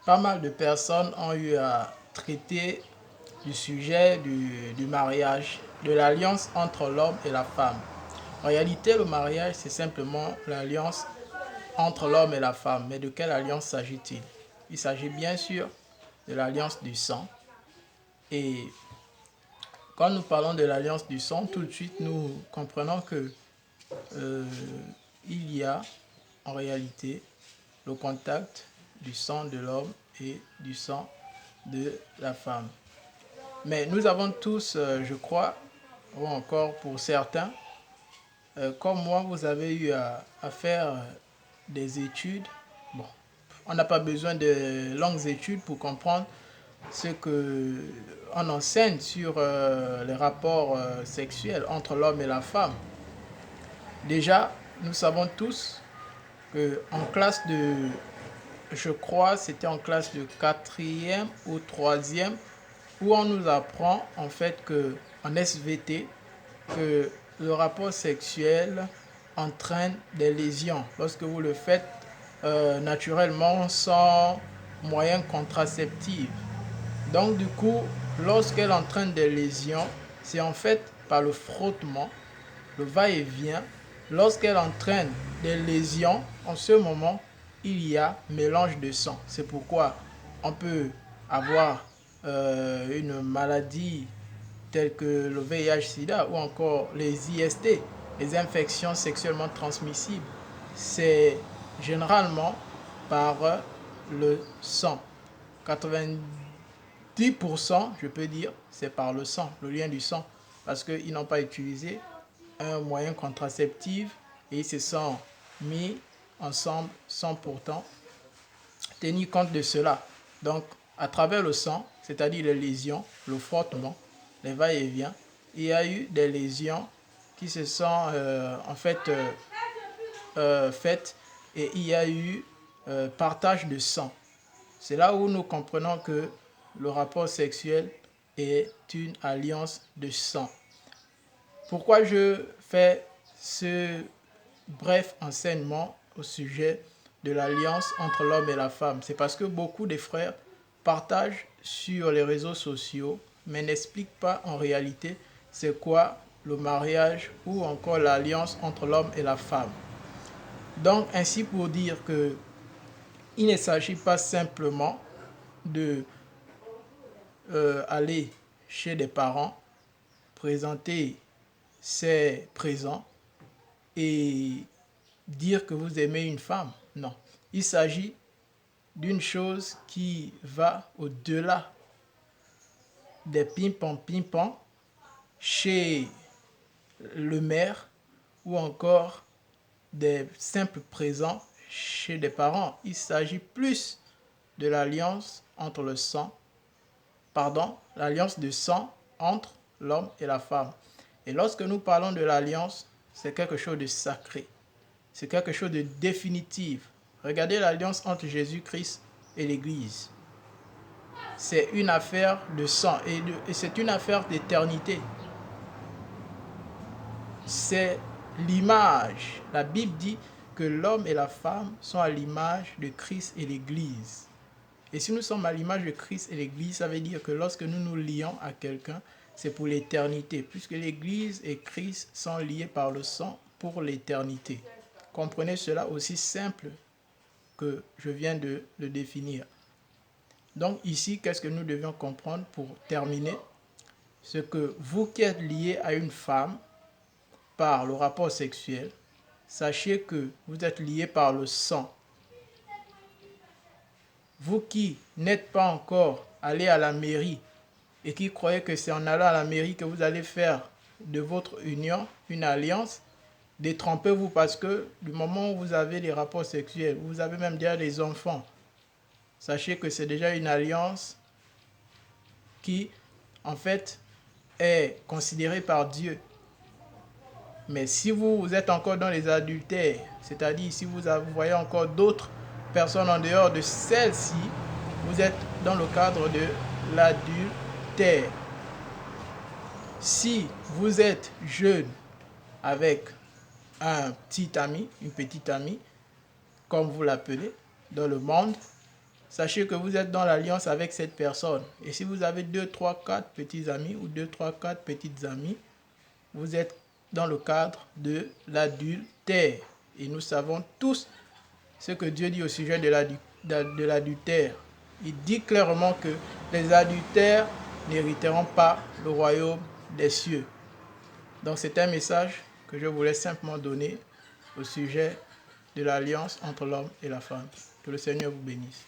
Pas mal de personnes ont eu à traiter du sujet du mariage, de l'alliance entre l'homme et la femme. En réalité, le mariage, c'est simplement l'alliance entre l'homme et la femme. Mais de quelle alliance s'agit-il? Il s'agit bien sûr de l'alliance du sang. Et quand nous parlons de l'alliance du sang, tout de suite, nous comprenons que euh, il y a en réalité le contact du sang de l'homme et du sang de la femme. Mais nous avons tous, je crois, ou encore pour certains, comme moi, vous avez eu à faire des études. Bon, on n'a pas besoin de longues études pour comprendre ce que on enseigne sur les rapports sexuels entre l'homme et la femme. Déjà, nous savons tous que en classe de, je crois, c'était en classe de quatrième ou troisième, où on nous apprend en fait que en SVT que le rapport sexuel entraîne des lésions lorsque vous le faites naturellement sans moyen contraceptif. Donc du coup, lorsqu'elle entraîne des lésions, c'est en fait par le frottement, le va-et-vient. Lorsqu'elle entraîne des lésions, en ce moment, il y a mélange de sang. C'est pourquoi on peut avoir une maladie telles que le VIH-Sida ou encore les IST, les infections sexuellement transmissibles. C'est généralement par le sang. 90%, je peux dire, c'est par le sang, le lien du sang, parce qu'ils n'ont pas utilisé un moyen contraceptif et ils se sont mis ensemble sans pourtant tenir compte de cela. Donc, à travers le sang, c'est-à-dire les lésions, le frottement, les va-et-vient, il y a eu des lésions qui se sont faites et il y a eu partage de sang. C'est là où nous comprenons que le rapport sexuel est une alliance de sang. Pourquoi je fais ce bref enseignement au sujet de l'alliance entre l'homme et la femme? C'est parce que beaucoup de frères partagent sur les réseaux sociaux, mais n'expliquent pas en réalité c'est quoi le mariage ou encore l'alliance entre l'homme et la femme. Donc ainsi pour dire que il ne s'agit pas simplement de aller chez des parents, présenter ses présents et dire que vous aimez une femme. Non. Il s'agit d'une chose qui va au-delà des ping-pong chez le maire ou encore des simples présents chez des parents. Il s'agit plus de l'alliance entre le sang, pardon, l'alliance de sang entre l'homme et la femme. Et lorsque nous parlons de l'alliance, c'est quelque chose de sacré. C'est quelque chose de définitif. Regardez l'alliance entre Jésus-Christ et l'Église. C'est une affaire de sang et c'est une affaire d'éternité. C'est l'image. La Bible dit que l'homme et la femme sont à l'image de Christ et l'Église. Et si nous sommes à l'image de Christ et l'Église, ça veut dire que lorsque nous nous lions à quelqu'un, c'est pour l'éternité, puisque l'Église et Christ sont liés par le sang pour l'éternité. Comprenez cela aussi simple que je viens de le définir. Donc ici, qu'est-ce que nous devions comprendre pour terminer? C'est que vous qui êtes liés à une femme par le rapport sexuel, sachez que vous êtes liés par le sang. Vous qui n'êtes pas encore allé à la mairie et qui croyez que c'est en allant à la mairie que vous allez faire de votre union une alliance, détrompez-vous parce que du moment où vous avez les rapports sexuels, vous avez même déjà des enfants, sachez que c'est déjà une alliance qui, en fait, est considérée par Dieu. Mais si vous êtes encore dans les adultères, c'est-à-dire si vous voyez encore d'autres personnes en dehors de celle-ci, vous êtes dans le cadre de l'adultère. Si vous êtes jeune avec un petit ami, une petite amie, comme vous l'appelez dans le monde, sachez que vous êtes dans l'alliance avec cette personne. Et si vous avez 2, 3, 4 petits amis ou 2, 3, 4 petites amies, vous êtes dans le cadre de l'adultère. Et nous savons tous ce que Dieu dit au sujet de l'adultère. Il dit clairement que les adultères n'hériteront pas le royaume des cieux. Donc c'est un message que je voulais simplement donner au sujet de l'alliance entre l'homme et la femme. Que le Seigneur vous bénisse.